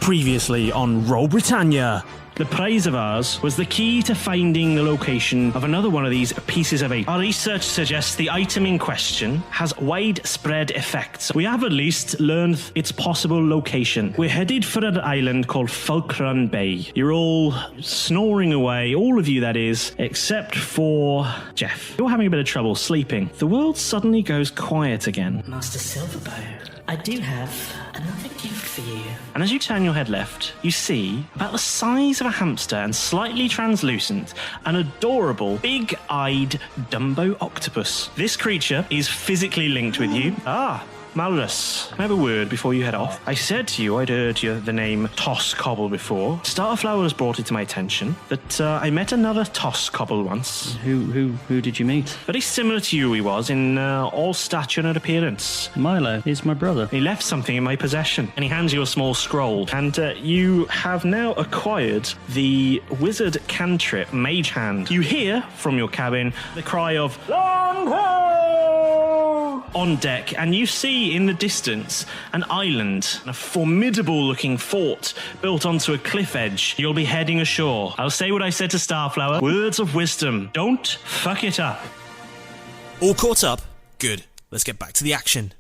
Previously on Roll Britannia. The prize of ours was the key to finding the location of another one of these pieces of eight. Our research suggests the item in question has widespread effects. We have at least learned its possible location. We're headed for an island called Falkland Bay. You're all snoring away, all of you that is, except for Jeff. You're having a bit of trouble sleeping. The world suddenly goes quiet again. Master Silverbow, I do have another gift for you. And as you turn your head left, you see, about the size of a hamster and slightly translucent, an adorable, big-eyed Dumbo octopus. This creature is physically linked with you. Malrus, can I have a word before you head off? I said to you I'd heard the name Tosscoble before. Starflower has brought it to my attention that I met another Tosscoble once. Who did you meet? Very similar to you he was in all stature and appearance. Milo is my brother. He left something in my possession, and he hands you a small scroll. And you have now acquired the wizard cantrip Mage Hand. You hear from your cabin the cry of "Long ho!" on deck, and you see in the distance an island, a formidable-looking fort built onto a cliff edge. You'll be heading ashore. I'll say what I said to Starflower. Words of wisdom. Don't fuck it up. All caught up? Good. Let's get back to the action.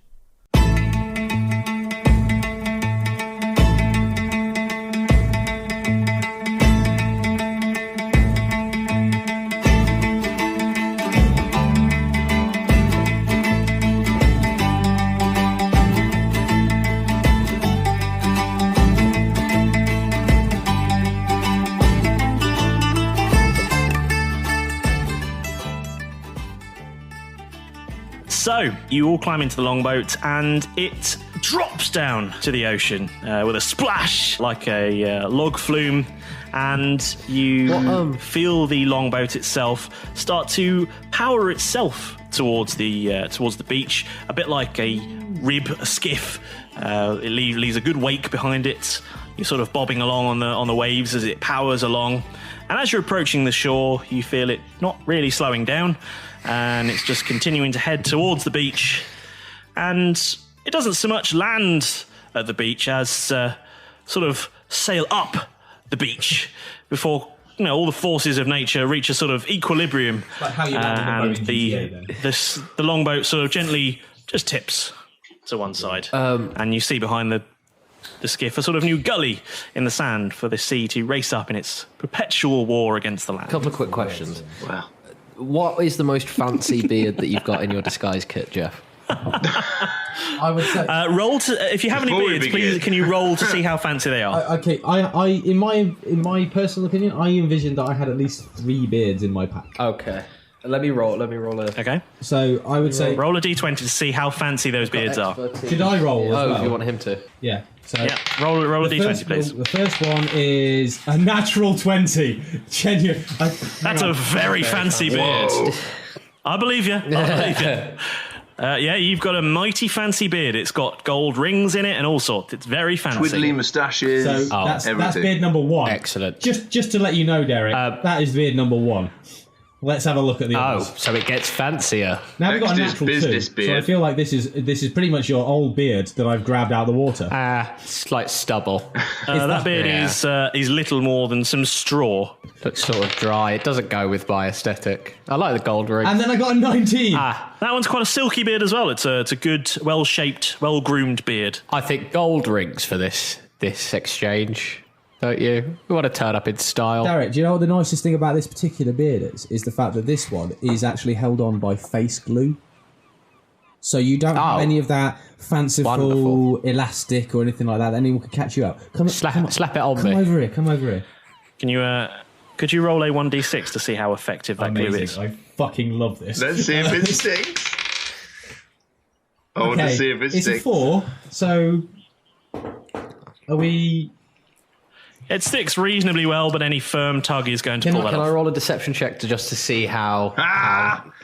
So, you all climb into the longboat, and it drops down to the ocean with a splash, like a log flume, and you feel the longboat itself start to power itself towards the beach, a bit like a skiff. It leaves a good wake behind it. You're sort of bobbing along on the waves as it powers along, and as you're approaching the shore, you feel it not really slowing down. And it's just continuing to head towards the beach. And it doesn't so much land at the beach as sort of sail up the beach before all the forces of nature reach a sort of equilibrium. Like how you land and the longboat sort of gently just tips to one side. And you see behind the skiff a sort of new gully in the sand for the sea to race up in its perpetual war against the land. A couple of quick questions. Wow. What is the most fancy beard that you've got in your disguise kit, Jeff? I would say roll to if you have any beards, please. Can you roll to see how fancy they are? Okay, I in my personal opinion, I envisioned that I had at least 3 beards in my pack. Okay, let me roll. Okay, so I would say roll a d20 to see how fancy those beards are. Should I roll? As well? If you want him to. Yeah. So yeah, roll a d20, please. The first one is a natural 20. Genuine. That's a very fancy beard. I believe you. Yeah, you've got a mighty fancy beard. It's got gold rings in it and all sorts. It's very fancy. Twiddly moustaches. So that's beard number 1. Excellent. Just to let you know, Derek, that is beard number 1. Let's have a look at the others. So it gets fancier. Now we've got a natural 2, beard. So I feel like this is pretty much your old beard that I've grabbed out of the water. It's like stubble. That beard is little more than some straw. Looks sort of dry. It doesn't go with my aesthetic. I like the gold ring. And then I got a 19. That one's quite a silky beard as well. It's a good, well-shaped, well-groomed beard. I think gold rings for this exchange. Don't you? We want to turn up in style. Derek, do you know what the nicest thing about this particular beard is? Is the fact that this one is actually held on by face glue. So you don't have any of that fanciful elastic or anything like that anyone can catch you up. Slap it on me. Come over here. Can you, could you roll a 1d6 to see how effective that glue is? I fucking love this. Let's see if it sticks. I want to see if it sticks. It's a 4, so are we... It sticks reasonably well, but any firm tug is going to pull that off. Can I roll a deception check just to see how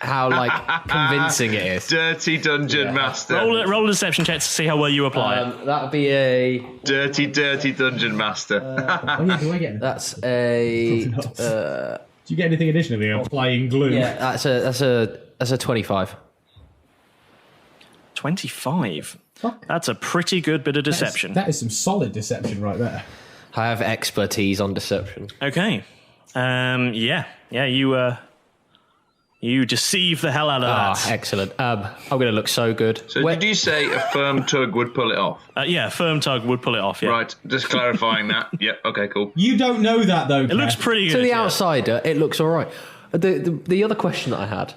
like convincing it is? Dirty Dungeon Master. Roll a deception check to see how well you apply it. That would be a Dirty Dungeon Master. Do I get it? That's a. Do you get anything additionally applying glue? Yeah, that's a 25. 25. That's a pretty good bit of deception. That is some solid deception right there. I have expertise on deception. Okay. You deceive the hell out of that. Excellent. I'm going to look so good. So did you say a firm tug would pull it off? Yeah, a firm tug would pull it off, yeah. Right, just clarifying that. Yeah, okay, cool. You don't know that, though. It looks pretty good. To the outsider, it looks all right. The other question that I had,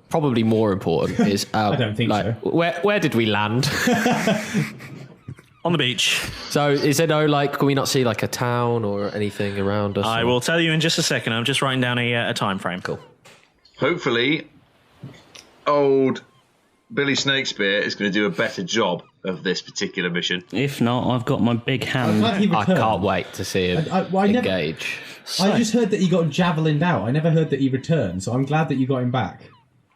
probably more important, is... I don't think so. Where did we land? On the beach. So is there no, can we not see, a town or anything around us? I will tell you in just a second. I'm just writing down a time frame. Cool. Hopefully, old Billy Snakespeare is going to do a better job of this particular mission. If not, I've got my big hand. I can't wait to see him engage. I just heard that he got javelined out. I never heard that he returned, so I'm glad that you got him back.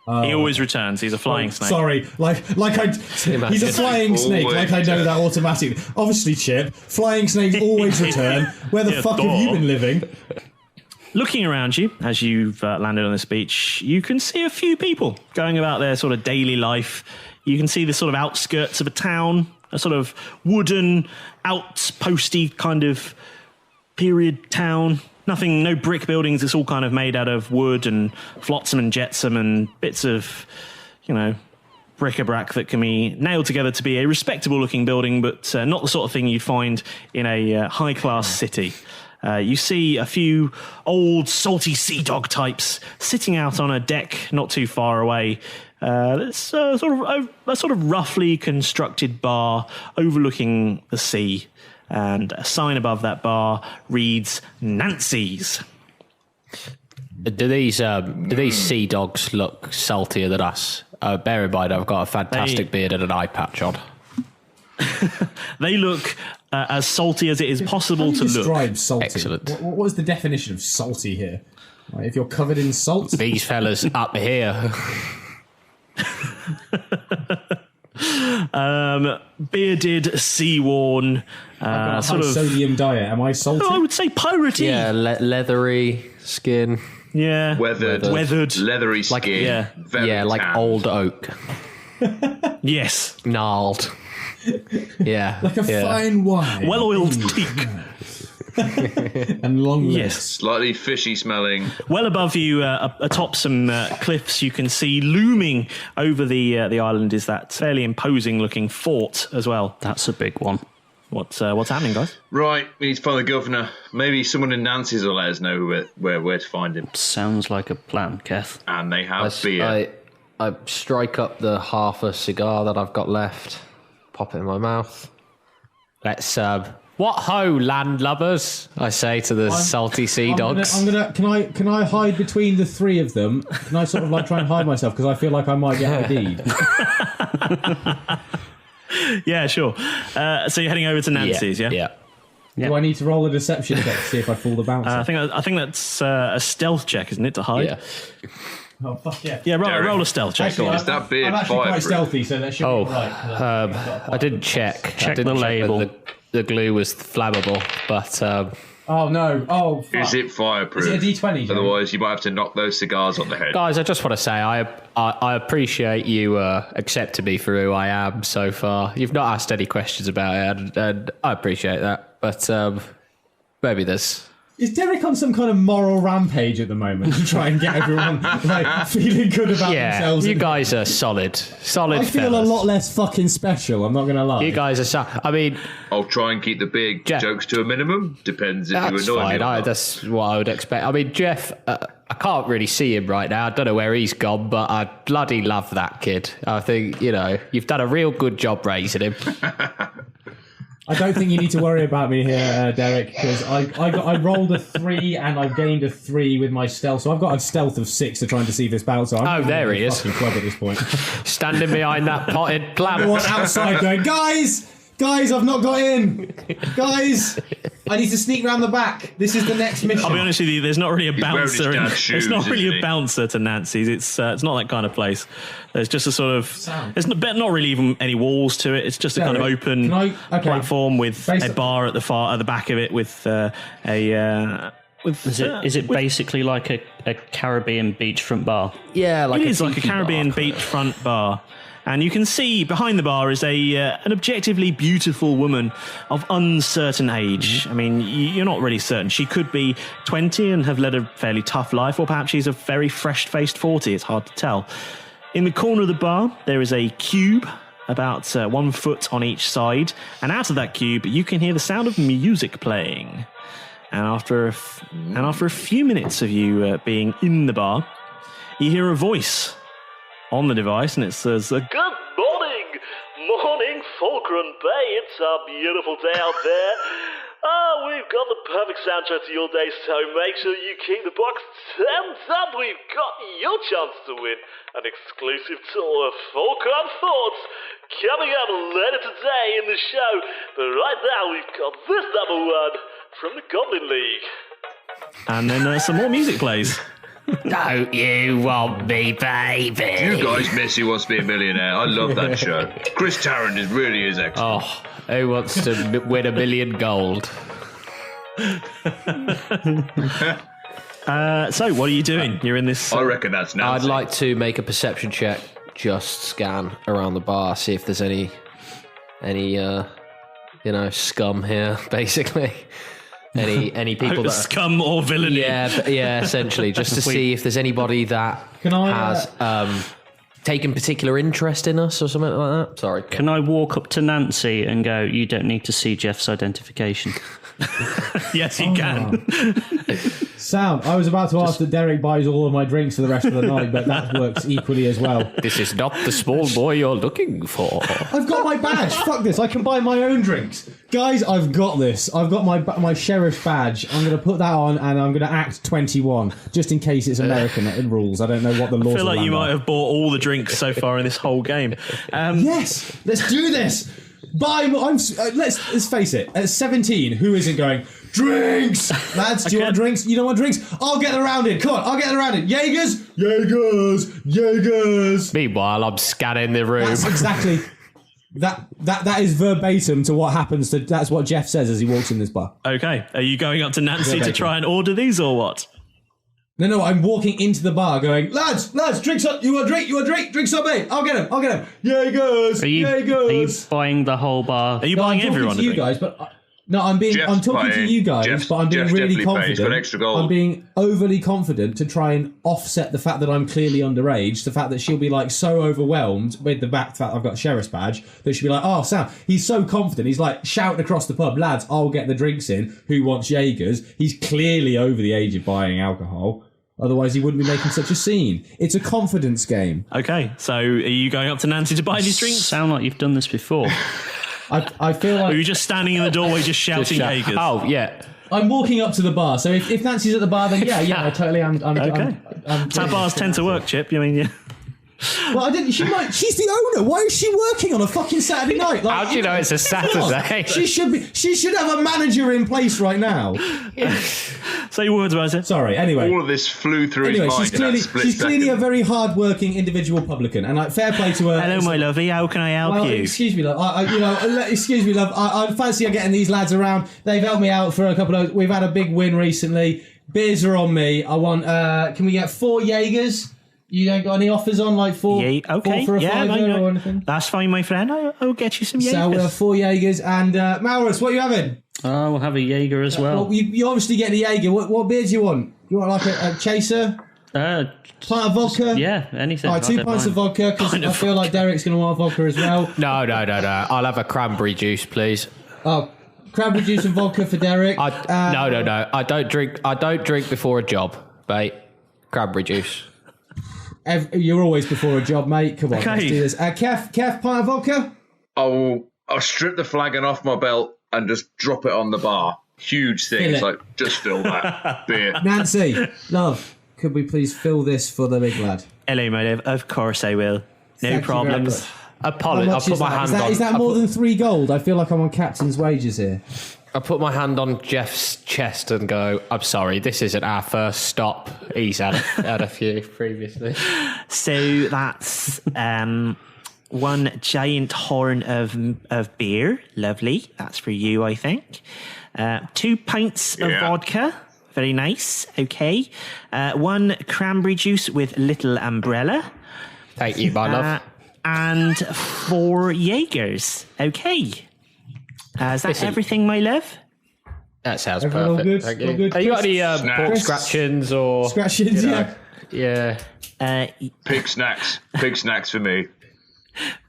He always returns. He's a flying snake. Sorry, he's a flying snake. Like I know that automatically. Obviously, Chip, flying snakes always return. Where the fuck have you been living? Looking around you, as you've landed on this beach, you can see a few people going about their sort of daily life. You can see the sort of outskirts of a town, a sort of wooden, outposty kind of period town. Nothing, no brick buildings. It's all kind of made out of wood and flotsam and jetsam and bits of, bric-a-brac that can be nailed together to be a respectable-looking building, but not the sort of thing you'd find in a high-class city. You see a few old, salty sea dog types sitting out on a deck not too far away. It's a sort of roughly constructed bar overlooking the sea. And a sign above that bar reads Nancy's. Do these sea dogs look saltier than us? Bear in mind, I've got a fantastic beard and an eye patch on. They look as salty as it is possible to look. Describe salty. Excellent. What is the definition of salty here? Like, if you're covered in salt? These fellas up here. Bearded, sea-worn, sort of sodium diet. Am I salty? I would say piratey. Yeah, leathery skin. Yeah, weathered, leathery skin. Like tanned. old oak. Yes, gnarled. Yeah, like a fine wine. Well-oiled teak. And long lips. Yes. Slightly fishy smelling. Well above you, atop some cliffs, you can see looming over the island is that fairly imposing-looking fort as well. That's a big one. What's happening, guys? Right, we need to find the governor. Maybe someone in Nancy's will let us know where to find him. Sounds like a plan, Keth. And they have beer. I strike up the half a cigar that I've got left, pop it in my mouth. Let's what ho, landlubbers? I say to the salty sea dogs. Can I hide between the three of them? Can I sort of try and hide myself because I feel like I might get ID'd? Yeah, sure. So you're heading over to Nancy's, yeah? Yeah. Do I need to roll a deception check to see if I fool the bouncer? I think that's a stealth check, isn't it, to hide? Yeah. Oh, fuck yeah. Yeah, roll a stealth check. Actually, Is that beard I'm actually quite fireproof? stealthy, so that should be right. I didn't check. Check the label. The glue was flammable, but... Oh, no. Oh, fuck. Is it fireproof? Is it a D20, Joe? Otherwise, you might have to knock those cigars on the head. Guys, I just want to say I appreciate you accepting me for who I am so far. You've not asked any questions about it, and I appreciate that. But maybe there's... Is Derek on some kind of moral rampage at the moment to try and get everyone feeling good about themselves? You guys are solid I feel fellas. a lot less fucking special, I'm not going to lie. You guys are I mean... I'll try and keep the big jokes to a minimum. Depends if you That's annoy me or fine. not. That's what I would expect. I mean, Jeff, I can't really see him right now. I don't know where he's gone, but I bloody love that kid. I think, you've done a real good job raising him. I don't think you need to worry about me here, Derek, because I rolled a 3 and I gained a 3 with my stealth, so I've got a stealth of 6 to try and deceive this bouncer. I'm there he is. Club at this point. Standing behind that potted plant. Everyone's outside going, guys, I've not got in. Guys, I need to sneak round the back. This is the next mission. I'll be honest with you, there's not really a bouncer. There's not really a bouncer to Nancy's. It's not that kind of place. There's just a sort of... There's not really even any walls to it. It's just a kind of open platform with a bar at the back of it with Is it basically like a Caribbean beachfront bar? Yeah, like it is like a Caribbean beachfront bar. And you can see behind the bar is an objectively beautiful woman of uncertain age. I mean, you're not really certain. She could be 20 and have led a fairly tough life, or perhaps she's a very fresh-faced 40. It's hard to tell. In the corner of the bar, there is a cube, about 1 foot on each side. And out of that cube, you can hear the sound of music playing. And after a few minutes of you being in the bar, you hear a voice on the device, and it says, "Good morning, Falkland Bay. It's a beautiful day out there. We've got the perfect soundtrack to your day, so make sure you keep the box turned up. We've got your chance to win an exclusive tour of Falkland Thoughts coming up later today in the show. But right now, we've got this number one from the Goblin League." And then some more music plays. Don't you want me, baby? You guys miss Who Wants to Be a Millionaire? I love that show. Chris Tarrant really is excellent. Oh, who wants to win $1 million gold? So, what are you doing? You're in this... I reckon that's Nancy. I'd like to make a perception check, just scan around the bar, see if there's any scum here, basically. Any people that scum or villainy. Yeah, essentially, just to see if there's anybody that has taken particular interest in us or something like that. Sorry. Can I walk up to Nancy and go, "You don't need to see Jeff's identification"? Yes, you can. Sound. I was about to ask that Derek buys all of my drinks for the rest of the night, but that works equally as well. This is not the small boy you're looking for. I've got my badge. Fuck this. I can buy my own drinks. Guys, I've got this. I've got my sheriff badge. I'm going to put that on and I'm going to act 21, just in case it's American rules. I don't know what the laws are. I feel like you might have bought all the drinks so far in this whole game. Yes, let's do this. Let's face it. At 17, who isn't going, "Drinks, lads? Do you want drinks? You don't want drinks? I'll get the rounded. Come on, I'll get the rounded. Jaegers. Meanwhile, I'm scanning the room. That's exactly that is verbatim to what happens. That's what Jeff says as he walks in this bar. Okay, are you going up to Nancy to try and order these or what? No, I'm walking into the bar going, lads, drinks up. You want drink? Drinks up, mate. I'll get him. Jaegers. Are you buying the whole bar? Are you buying everyone? You guys, but I'm talking to you guys, but I'm being really confident. He's got extra gold. I'm being overly confident to try and offset the fact that I'm clearly underage, the fact that she'll be like so overwhelmed with the fact that I've got a sheriff's badge that she'll be like, "Oh, Sam, he's so confident. He's like shouting across the pub, lads, I'll get the drinks in. Who wants Jaegers?" He's clearly over the age of buying alcohol. Otherwise, he wouldn't be making such a scene. It's a confidence game. Okay, so are you going up to Nancy to buy these drinks? Sound like you've done this before. I feel like... Or are you just standing in the doorway just shouting Jaegers? Oh, yeah. I'm walking up to the bar, so if Nancy's at the bar, then yeah, I totally am. Okay. That's how bars tend to work, Chip. I mean, yeah. Well, I didn't. She's the owner. Why is she working on a fucking Saturday night? Like, how do you know it's a Saturday? She should have a manager in place right now. Say your words about it. Sorry. Anyway, all of this flew through his mind. She's clearly a very hard-working individual publican, and like fair play to her. Hello, my lovely. How can I help you? Excuse me, love. Excuse me, love. I fancy getting these lads around. They've helped me out for a couple of. We've had a big win recently. Beers are on me. I want. Can we get 4 Jaegers? You ain't got any offers on, like 4 for a fiver or anything? That's fine, my friend. I'll get you some Jaegers. So we'll have 4 Jaegers. And Malrus, what are you having? We'll have a Jaeger as well. You obviously get a Jaeger. What beer do you want? You want like a chaser? Pint of vodka? Yeah, anything. All right, 2 pints of vodka, because I feel like Derek's going to want vodka as well. No. I'll have a cranberry juice, please. Oh, cranberry juice and vodka for Derek. No. I don't drink before a job, mate. Cranberry juice. You're always before a job, mate. Come on, let's do this. Keth, pint of vodka? I'll strip the flagon off my belt and just drop it on the bar. Huge thing. It's like, just fill that beer. Nancy, love, could we please fill this for the big lad? Hello, my love. Of course I will. No problems. Apologies. I'll put my hand on. Is that more than 3 gold? I feel like I'm on captain's wages here. I put my hand on Jeff's chest and go, "I'm sorry, this isn't our first stop. He's had a few previously." So that's 1 giant horn of beer. Lovely. That's for you, I think. 2 pints of vodka. Very nice. Okay. 1 cranberry juice with little umbrella. Thank you, my love. and 4 Jaegers. Okay. Is that everything, my love? That sounds Everyone perfect. good? Thank All you. good, Have you got Chris? any pork scratchings or Scratchings, yeah. Yeah. Pig snacks. Pig snacks for me.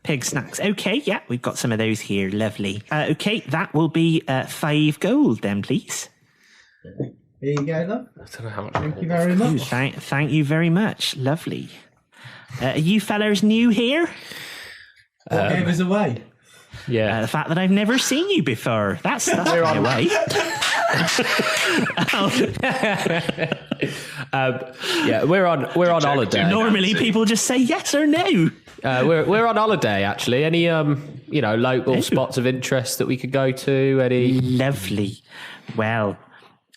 Pig snacks. Okay, yeah, we've got some of those here. Lovely. Okay, that will be 5 gold then, please. Here you go, love. I don't know how much. Thank you very much. Thank you very much. Lovely. Are you fellas new here? What gave us away? Yeah. The fact that I've never seen you before. That's my way. Yeah, we're on holiday. Normally people just say yes or no. We're on holiday actually. Any local spots of interest that we could go to? Any? Lovely. Well,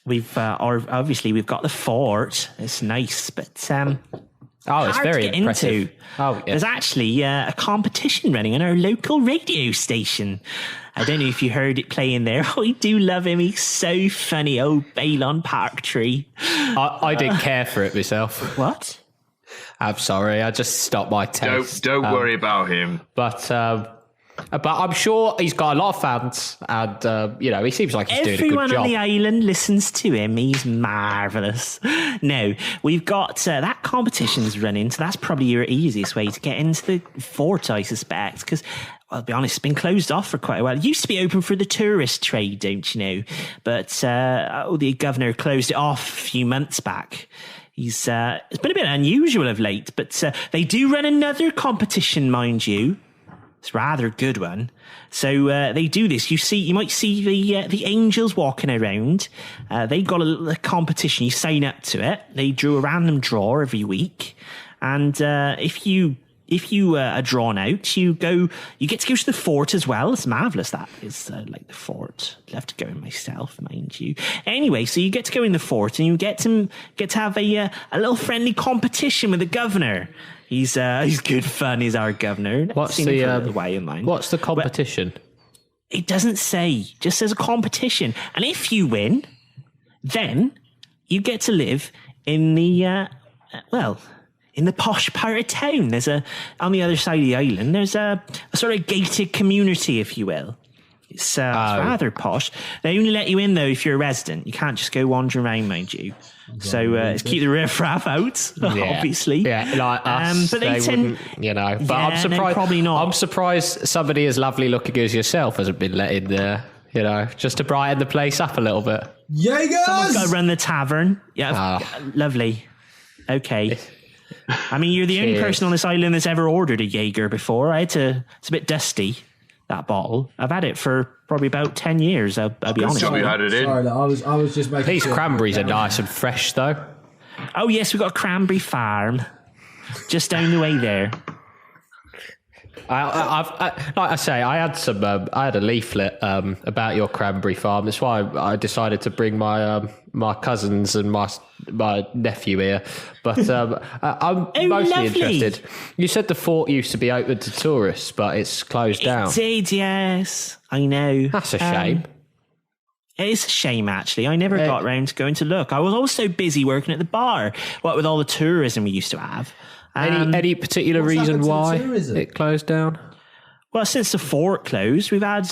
obviously we've got the fort. It's nice, but it's it's very impressive. Into. Oh, yeah. There's actually a competition running on our local radio station. I don't know if you heard it playing there. Oh, I do love him. He's so funny. Oh, Balon Parktree. I didn't care for it myself. What? I'm sorry. I just stopped my taste. Don't worry about him. But I'm sure he's got a lot of fans, and he seems like he's doing a good Everyone job. on the island listens to him. He's marvellous. No, we've got that competition's running, so that's probably your easiest way to get into the fort, I suspect, because I'll be honest, it's been closed off for quite a while. It used to be open for the tourist trade, don't you know? But the governor closed it off a few months back. It's been a bit unusual of late, but they do run another competition, mind you. It's a rather good one. So they do this. You might see the angels walking around. They got a competition. You sign up to it. They drew a random draw every week, and if you are drawn out, you get to go to the fort as well. It's marvellous. That is like the fort. I'd love to go in myself, mind you. Anyway, so you get to go in the fort, and you get to have a little friendly competition with the governor. He's good fun. He's our governor. What's the competition? Well, it doesn't say. Just says a competition. And if you win, then you get to live in the in the posh part of town. On the other side of the island, there's a sort of gated community, if you will. It's rather posh. They only let you in, though, if you're a resident. You can't just go wandering around, mind you. So it's keep the riffraff out, obviously. Yeah, like us, but they tend, But I'm surprised. No, probably not. I'm surprised somebody as lovely looking as yourself hasn't been let in there. Just to brighten the place up a little bit. Jaegers! Someone's got to run the tavern. Yeah, lovely. Okay. I mean, you're the only person on this island that's ever ordered a Jaeger before. It's a bit dusty, that bottle. I've had it for probably about 10 years, I'll be honest. Sorry, had it in. Sorry, I was just making These cranberries are nice and fresh, though. Oh, yes, we've got a cranberry farm just down the way there. Like I say, I had a leaflet about your cranberry farm. That's why I decided to bring my cousins and my nephew here. But I'm mostly interested. You said the fort used to be open to tourists, but it's closed down. It did, yes. I know. That's a shame. It is a shame, actually. I never got round to going to look. I was also busy working at the bar, with all the tourism we used to have. Any particular reason why it closed down? Well, since the fort closed, we've had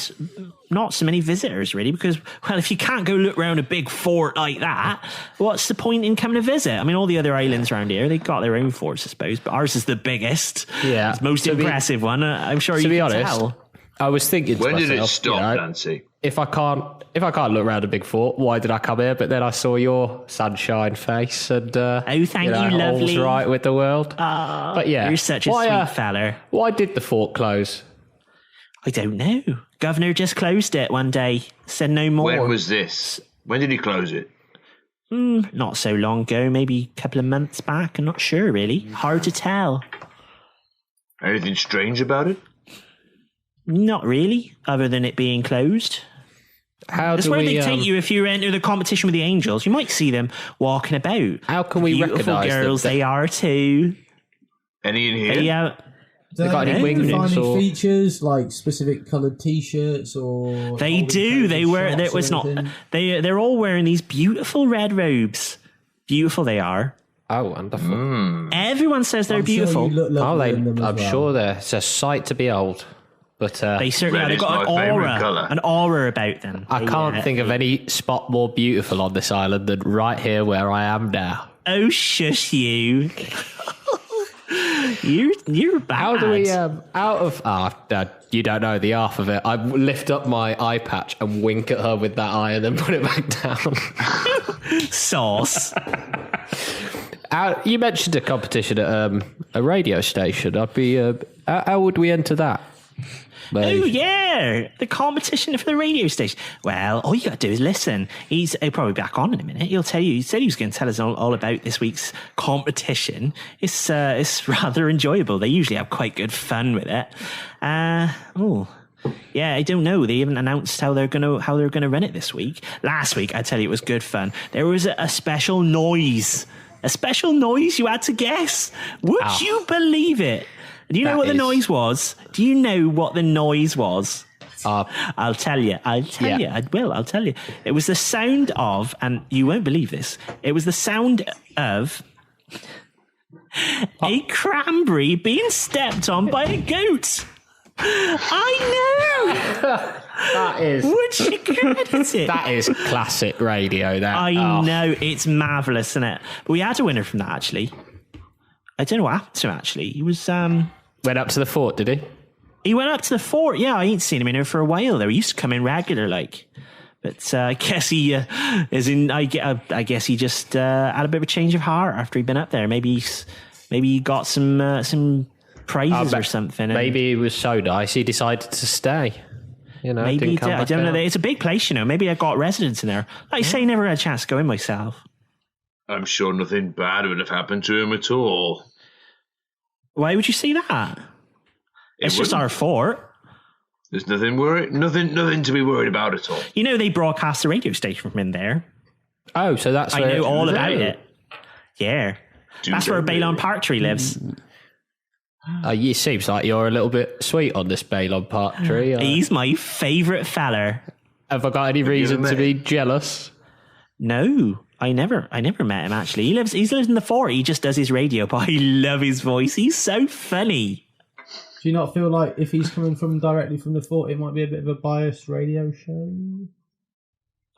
not so many visitors, really, because, if you can't go look around a big fort like that, what's the point in coming to visit? I mean, all the other islands around here, they've got their own forts, I suppose, but ours is the biggest. Yeah. It's the most impressive one. I'm sure you can tell. I was thinking to When myself, did it stop, Nancy? If I can't look around a big fort, why did I come here? But then I saw your sunshine face, and thank you, lovely. All's right with the world. But yeah, you're such a sweet fella. Why did the fort close? I don't know. Governor just closed it one day. Said no more. When was this? When did he close it? Not so long ago. Maybe a couple of months back. I'm not sure, really. Hard to tell. Anything strange about it? Not really, other than it being closed. That's where they take you if you enter the competition with the angels. You might see them walking about. How can we recognise them? Beautiful girls they are too. Any in here? They got any wings defining features like specific coloured T-shirts or? They do. They wear. It's not. They're all wearing these beautiful red robes. Beautiful they are. Oh, wonderful. Everyone says they're I'm sure beautiful. you look lovely in them as I'm well. sure it's a sight to behold. But They certainly Red are. They've is got my favourite colour. an aura about them. I can't think of any spot more beautiful on this island than right here where I am now. Oh, shush you. You're bad. How do we, you don't know the half of it. I lift up my eye patch and wink at her with that eye and then put it back down. Sauce. You mentioned a competition at a radio station. I'd be. How would we enter that? Oh, yeah. The competition for the radio station. Well, all you got to do is listen. He'll probably be back on in a minute. He'll tell you. He said he was going to tell us all about this week's competition. It's rather enjoyable. They usually have quite good fun with it. Yeah, I don't know. They haven't announced how they're gonna run it this week. Last week, I tell you, it was good fun. There was a special noise. A special noise you had to guess. Would you believe it? Do you know what the noise was? Do you know what the noise was? I'll tell you. I'll tell you. It was the sound of, and you won't believe this, it was the sound of a cranberry being stepped on by a goat. I know. That is. Would you credit it? That is classic radio. I know, it's marvellous, isn't it? But we had a winner from that, actually. I don't know what happened to him, actually. He was... Went up to the fort, did he? He went up to the fort. Yeah, I ain't seen him in here for a while, though. He used to come in regular, like. But I guess he I guess he just had a bit of a change of heart after he'd been up there. Maybe he got some prizes or something. Maybe he was so nice he decided to stay. You know, maybe he did. I don't know. It's a big place, you know. Maybe I got residents in there. Like I say, never had a chance to go in myself. I'm sure nothing bad would have happened to him at all. Why would you say that? It's just our fort. There's nothing to be worried about at all. You know, they broadcast the radio station from in there. Oh, so that's I know all about it. Yeah. That's where Balon Partry lives. It seems like you're a little bit sweet on this Balon Partry. He's my favourite feller. Have I got any reason to be jealous? No, I never met him, actually. He lives in the fort. He just does his radio, but I love his voice. He's so funny. Do you not feel like if he's coming directly from the fort, it might be a bit of a biased radio show?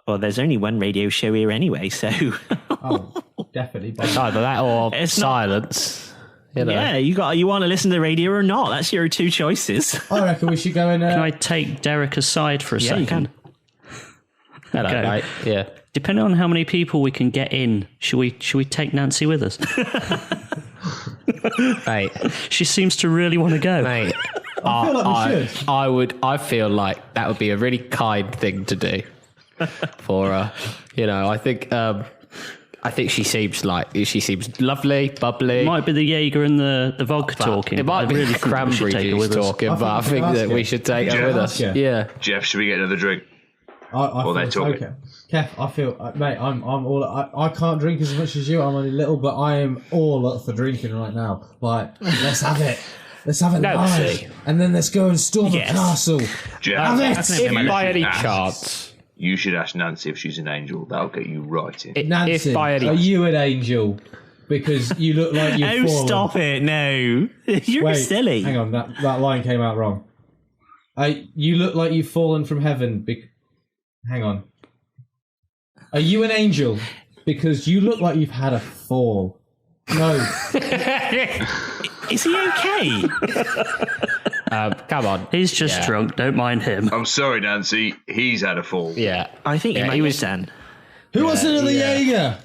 Well, there's only one radio show here anyway, so... Oh, definitely. It's either that or silence. You know. Yeah, you want to listen to the radio or not? That's your two choices. I reckon we should go in... Can I take Derek aside for a second? You can. Hello, mate. Yeah. Depending on how many people we can get in, should we take Nancy with us? Mate. She seems to really want to go. Mate. I feel like we should. I feel like that would be a really kind thing to do for her. You know, I think she seems lovely, bubbly. It might be the Jaeger and the vodka talking. It might be the cranberry juice talking, but I think that we should take her with us. Yeah. Jeff, should we get another drink? I feel okay. Kev, I feel, mate, I'm all. I can't drink as much as you. I'm only little, but I am all up for drinking right now. Like, let's have it. Let's have it live, and then let's go and storm the castle. Jeff, if by any chance, you should ask Nancy if she's an angel. That'll get you right in. Nancy, are you an angel? Because you look like you've fallen. Oh, stop it! No, you're silly. Hang on, that line came out wrong. You look like you've fallen from heaven. Hang on. Are you an angel? Because you look like you've had a fall. No. Is he okay? Come on. He's just drunk. Don't mind him. I'm sorry, Nancy. He's had a fall. Yeah. I think he was then. Who was it in the Jaeger?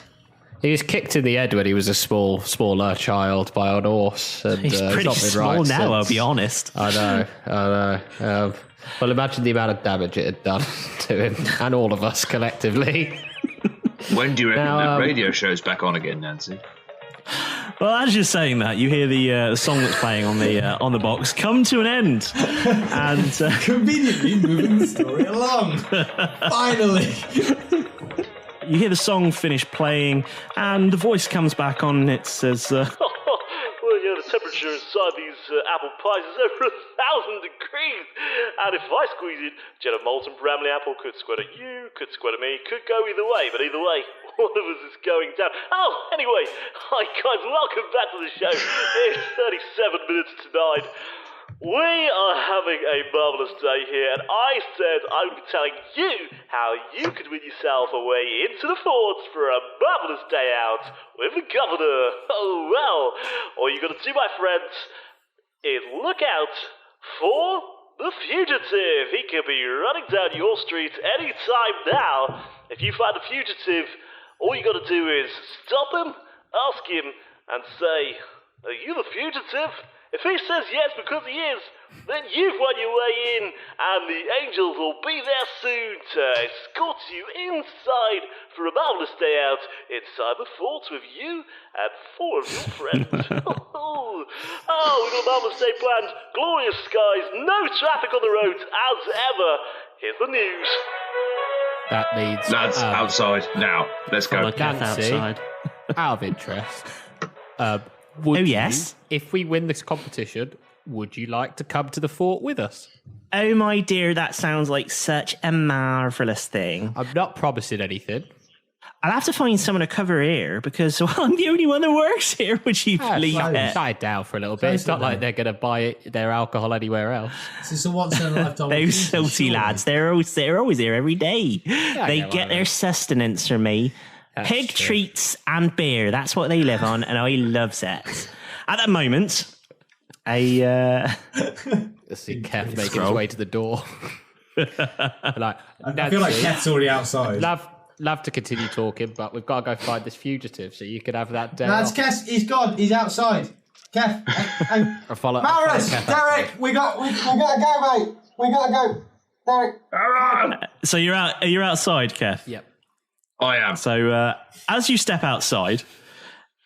He was kicked in the head when he was a smaller child by an horse. And, he's pretty small now, I'll be honest. I know. Well, imagine the amount of damage it had done to him and all of us collectively. When do you reckon that radio show's back on again, Nancy? Well, as you're saying that, you hear the song that's playing on the box come to an end, and conveniently moving the story along. Finally, you hear the song finish playing, and the voice comes back on. It says, "Well, the temperature inside these apple pies is over degrees. And if I squeeze it, jet of molten bramley apple could squirt at you, could squirt at me, could go either way. But either way, one of us is going down. Oh, anyway, hi guys, welcome back to the show. It's 37 minutes to 9. We are having a marvellous day here, and I said I would be telling you how you could win yourself a way into the forts for a marvellous day out with the governor. Oh, well, all you got to do, my friends, is look out for the fugitive. He could be running down your street any time now. If you find a fugitive, all you got to do is stop him, ask him, and say, "Are you the fugitive?" If he says yes because he is, then you've won your way in, and the angels will be there soon to escort you inside for a marvellous day out inside the fort with you and 4 of your friends. We've got a marvellous day planned, glorious skies, no traffic on the roads as ever. Here's the news. That means... Lads, outside, now. Let's go. Nancy, outside. out of interest, yes? If we win this competition, would you like to come to the fort with us? Oh, my dear, that sounds like such a marvellous thing. I'm not promising anything. I'll have to find someone to cover here because I'm the only one that works here. Would you believe it? Side down for a little bit. It's not like they're going to buy their alcohol anywhere else. This is a once in a lifetime. Those salty lads, they're always here every day. They get their sustenance from me. Pig treats and beer. That's what they live on, and I love it. At that moment, let's see Keth making his way to the door. I feel like Keth's already outside. Love to continue talking, but we've got to go find this fugitive, so you could have that day. That's Keth. He's gone. He's outside. Keth. Malrus, Derek, we gotta go, mate. We gotta go. Derek. So you're out. Are you outside, Keth? Yep. I am. So as you step outside,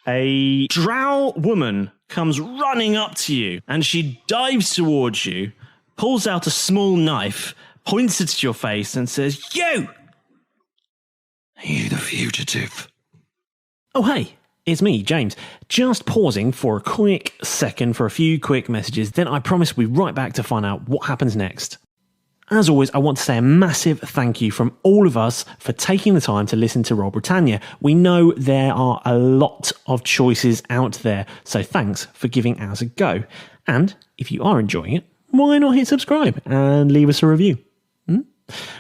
a drow woman comes running up to you, and she dives towards you, pulls out a small knife, points it at your face, and says, "You! Are you the fugitive?" Oh, hey. It's me, James. Just pausing for a quick second for a few quick messages, then I promise we'll be right back to find out what happens next. As always, I want to say a massive thank you from all of us for taking the time to listen to Roll Britannia. We know there are a lot of choices out there, so thanks for giving ours a go. And if you are enjoying it, why not hit subscribe and leave us a review?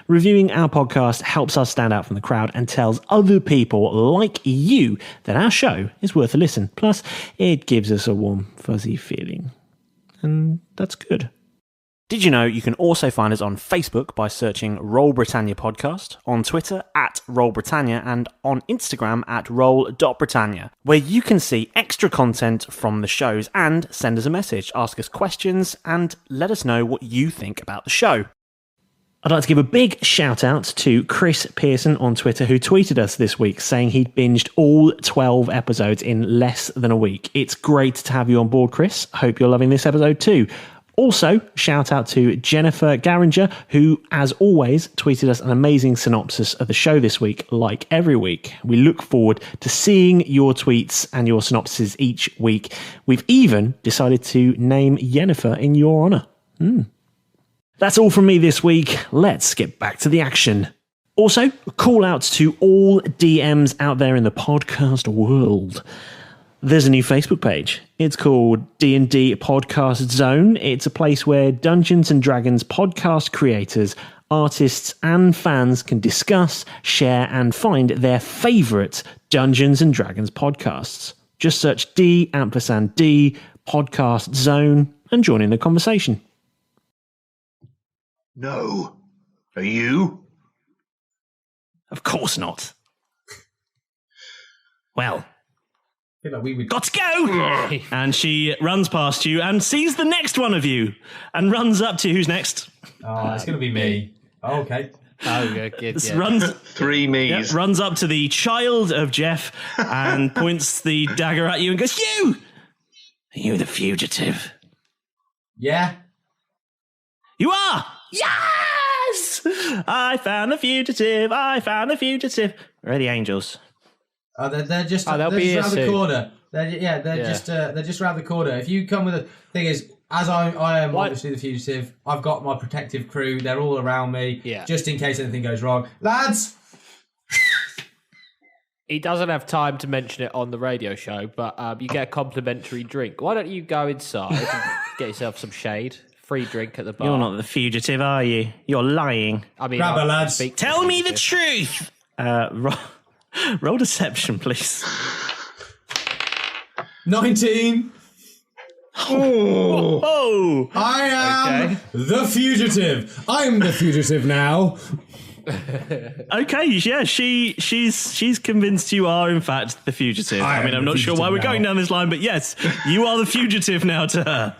Reviewing our podcast helps us stand out from the crowd and tells other people like you that our show is worth a listen. Plus, it gives us a warm, fuzzy feeling. And that's good. Did you know you can also find us on Facebook by searching Roll Britannia Podcast, on Twitter @Roll Britannia, and on Instagram @Roll.Britannia, where you can see extra content from the shows and send us a message, ask us questions, and let us know what you think about the show. I'd like to give a big shout out to Chris Pearson on Twitter, who tweeted us this week saying he'd binged all 12 episodes in less than a week. It's great to have you on board, Chris. Hope you're loving this episode too. Also, shout out to Jennifer Garringer, who, as always, tweeted us an amazing synopsis of the show this week, like every week. We look forward to seeing your tweets and your synopses each week. We've even decided to name Jennifer in your honour. That's all from me this week. Let's get back to the action. Also, call outs to all DMs out there in the podcast world. There's a new Facebook page. It's called D&D Podcast Zone. It's a place where Dungeons & Dragons podcast creators, artists and fans can discuss, share and find their favourite Dungeons & Dragons podcasts. Just search D&D Podcast Zone and join in the conversation. No. Are you? Of course not. Well... got to go! And she runs past you and sees the next one of you and runs up to you. Who's next? Oh, it's going to be me. Oh, okay. Oh, good. Yeah. Runs, Three me's. yeah, runs up to the child of Jeff and points the dagger at you and goes, "You! Are you the fugitive?" Yeah. You are! Yes! I found the fugitive. I found the fugitive. Where are the angels? Oh, they're just they'll they're be just here around the soon. corner. They're just around the corner. If you come with a thing is, As I am obviously the fugitive, I've got my protective crew. They're all around me, just in case anything goes wrong. Lads! He doesn't have time to mention it on the radio show, but you get a complimentary drink. Why don't you go inside and get yourself some shade? Free drink at the bar. You're not the fugitive, are you? You're lying. I mean, Grab her, lads. Tell me the truth. Roll deception, please. 19. Oh! I am the fugitive. I'm the fugitive now. Okay, yeah, she's convinced you are in fact the fugitive. I mean, I'm not sure why we're going down this line, but yes, you are the fugitive now to her.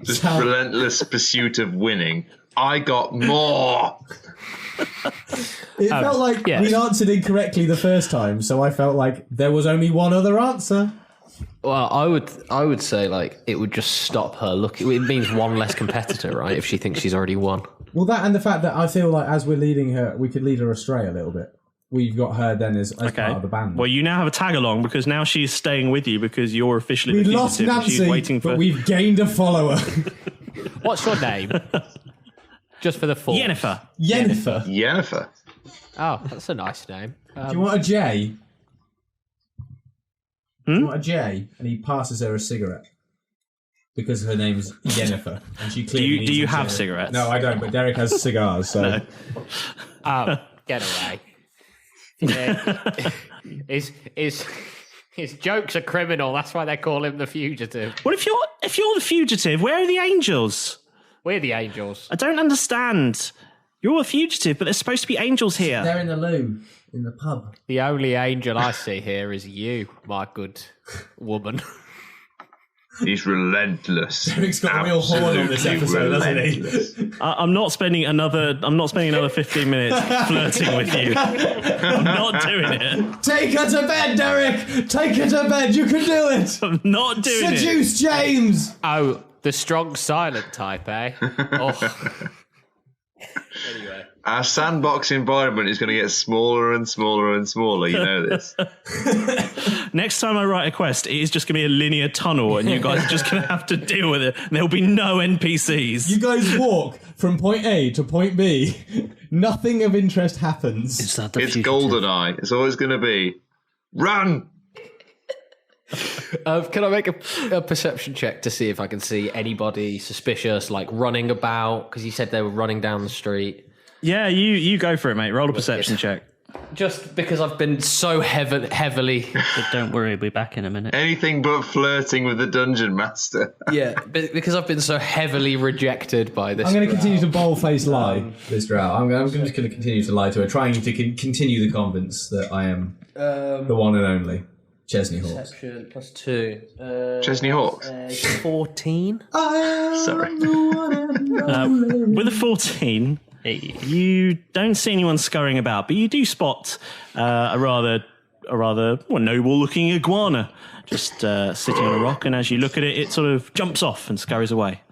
Just relentless pursuit of winning. I got more. It felt like we answered incorrectly the first time, so I felt like there was only one other answer. Well, I would say like it would just stop her looking. It means one less competitor, right? If she thinks she's already won. Well, that and the fact that I feel like as we're leading her, we could lead her astray a little bit. We've got her then as part of the band. Well, you now have a tag along because now she's staying with you because you're officially the fugitive. Lost Nancy, she's waiting for... but we've gained a follower. What's your name? Just for the form. Yennefer. Oh, that's a nice name. Do you want a J? Do you want a J? And he passes her a cigarette. Because her name's Yennefer. And she clearly do you have cigarettes? No, I don't, but Derek has cigars, so... No. Oh, get away. His jokes are criminal. That's why they call him the fugitive. Well, if you're the fugitive, where are the angels? We're the angels. I don't understand. You're a fugitive, but there's supposed to be angels here. They're in the loo, in the pub. The only angel I see here is you, my good woman. He's relentless. Derek's got a real horn on this episode, doesn't he? I'm not spending another 15 minutes flirting with you. I'm not doing it. Take her to bed, Derek. Take her to bed. You can do it. I'm not doing it. Seduce James. Oh, the strong silent type, eh? Oh. Anyway. Our sandbox environment is going to get smaller and smaller and smaller. You know this. Next time I write a quest, it is just going to be a linear tunnel, and you guys are just going to have to deal with it. There'll be no NPCs. You guys walk from point A to point B. Nothing of interest happens. It's GoldenEye. It's always going to be run. Can I make a perception check to see if I can see anybody suspicious, like running about? Because you said they were running down the street. Yeah, you go for it, mate. Roll a perception check. Just because I've been so heavily... But don't worry, we'll be back in a minute. Anything but flirting with the dungeon master. Yeah, because I've been so heavily rejected by this. I'm going to continue to bold-faced lie this drought. I'm just going to continue to lie to her, trying to continue the convince that I am the one and only Chesney Hawks. Perception plus 2. Chesney Hawks? 14? Sorry. With a 14... You don't see anyone scurrying about, but you do spot a rather noble-looking iguana just sitting on a rock. And as you look at it, it sort of jumps off and scurries away.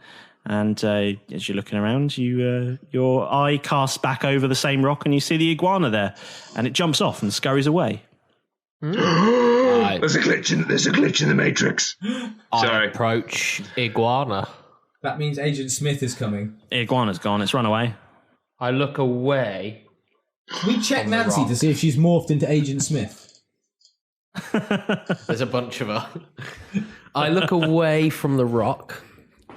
And as you're looking around, your eye casts back over the same rock, and you see the iguana there, and it jumps off and scurries away. There's a glitch in the Matrix. Sorry. I approach iguana. That means Agent Smith is coming. The iguana's gone. It's run away. I look away. We check Nancy to see if she's morphed into Agent Smith. There's a bunch of her. I look away from the rock.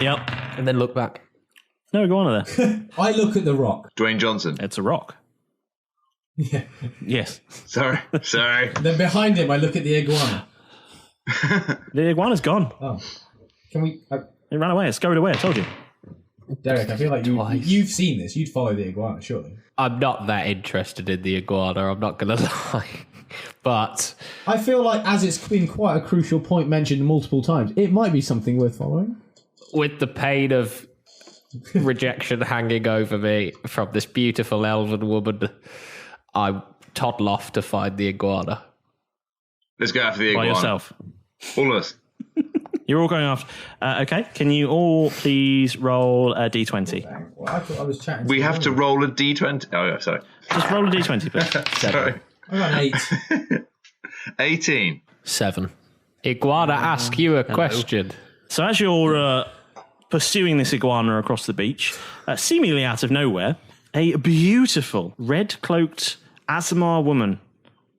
Yep. And then look back. No iguana there. I look at the rock. Dwayne Johnson. It's a rock. Yeah. Yes. Sorry. Then behind him, I look at the iguana. The iguana's gone. Oh. Can we... It ran away. It scurried away. I told you. Derek, I feel like you've seen this. You'd follow the iguana, surely. I'm not that interested in the iguana, I'm not going to lie. But... I feel like, as it's been quite a crucial point mentioned multiple times, it might be something worth following. With the pain of rejection hanging over me from this beautiful elven woman, I toddle off to find the iguana. Let's go after the iguana. By yourself. All of us. You're all going after... okay, can you all please roll a d20? Well, I thought I was chatting. We have to roll a d20. Oh, yeah, sorry. Just roll a d20, please. Sorry. I got an 8. 18. 7. Iguana, ask you a question. So as you're pursuing this iguana across the beach, seemingly out of nowhere, a beautiful red-cloaked Aasimar woman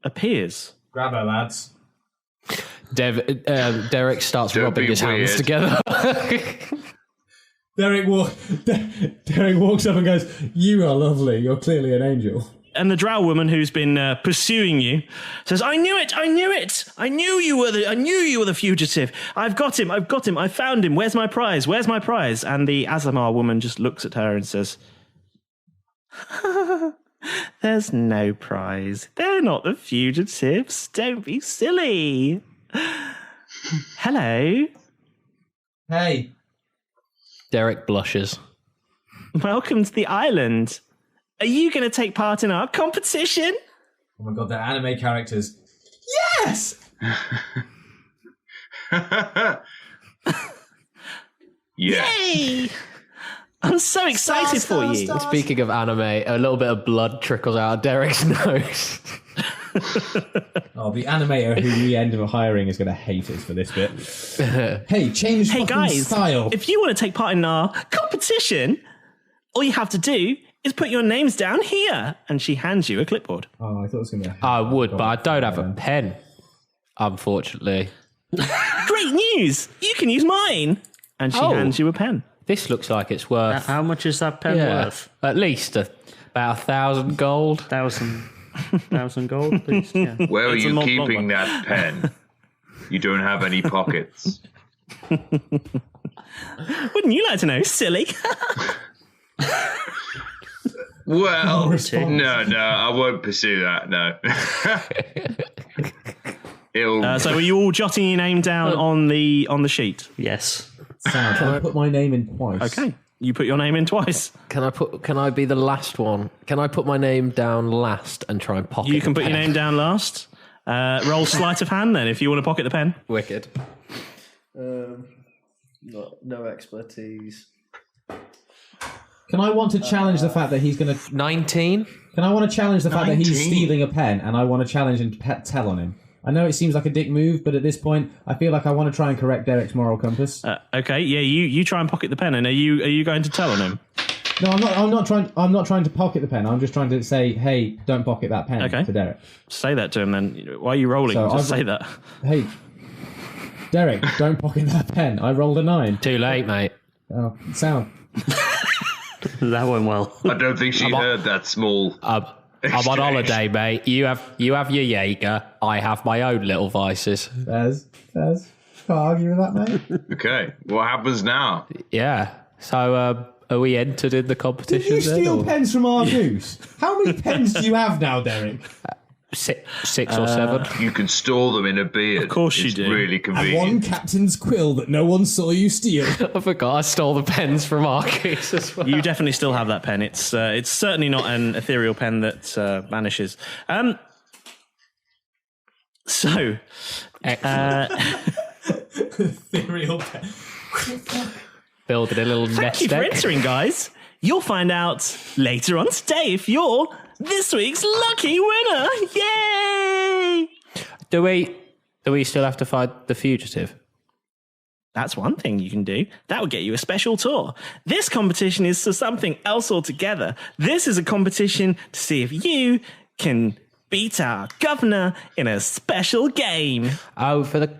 appears. Grab her, lads. Derek starts rubbing his hands together. Derek walks up and goes, "You are lovely. You're clearly an angel." And the drow woman who's been pursuing you says, "I knew it! I knew it! I knew you were the fugitive. I've got him! I found him! Where's my prize? Where's my prize?" And the Aasimar woman just looks at her and says, "There's no prize. They're not the fugitives. Don't be silly." Hello. Hey. Derek blushes. Welcome to the island. Are you going to take part in our competition? Oh my god, they're anime characters. Yes! Yay! I'm so excited for you. Stars. Speaking of anime, a little bit of blood trickles out of Derek's nose. Oh, the animator who we end up hiring is going to hate us for this bit. Hey, change Hey guys, style. if you want to take part in our competition, all you have to do is put your names down here. And she hands you a clipboard. Oh, I thought it was going to be I would, but I don't have a pen, unfortunately. Great news! You can use mine. And she hands you a pen. This looks like it's worth... How much is that pen worth? At least about 1,000 gold. 1,000 gold, at least, yeah. Where are It's a you long keeping one. that pen? You don't have any pockets. Wouldn't you like to know, silly? Well, no, I won't pursue that, no. So were you all jotting your name down on the sheet? Yes. Sam, can I put my name in twice? Okay. You put your name in twice. Can I be the last one? Can I put my name down last and try and pocket You can the put your pen? name down last. Roll sleight of hand then if you want to pocket the pen. Wicked. No expertise. Can I want to challenge the fact that he's going to... 19? Can I want to challenge the fact that he's 19? stealing a pen and I want to challenge and tell on him? I know it seems like a dick move, but at this point, I feel like I want to try and correct Derek's moral compass. Okay, yeah, you try and pocket the pen, and are you going to tell on him? No, I'm not trying to pocket the pen. I'm just trying to say, hey, don't pocket that pen to Derek. Say that to him then. Why are you rolling? So Just say that. Hey, Derek, don't pocket that pen. I rolled a 9. Too late, mate. Oh, sound. That went well. I don't think she heard that small. I'm on holiday, mate. You have your Jaeger. I have my own little vices. Fez. Can't argue with that, mate. Okay, what happens now? Yeah. So, are we entered in the competition? Did you steal pens from our goose? How many pens do you have now, Derek? Six or 7. You can store them in a beard. Of course you it's do. Really And convenient. one captain's quill that no one saw you steal. I forgot I stole the pens from Arcus as well. You definitely still have that pen. It's certainly not an ethereal pen that vanishes. So, Ethereal pen. Building a little thank nest you for egg. entering, guys. You'll find out later on today if you're this week's lucky winner. Yay! Do we still have to find the fugitive? That's one thing you can do. That would get you a special tour. This competition is for something else altogether. This is a competition to see if you can beat our governor in a special game. Oh, for the...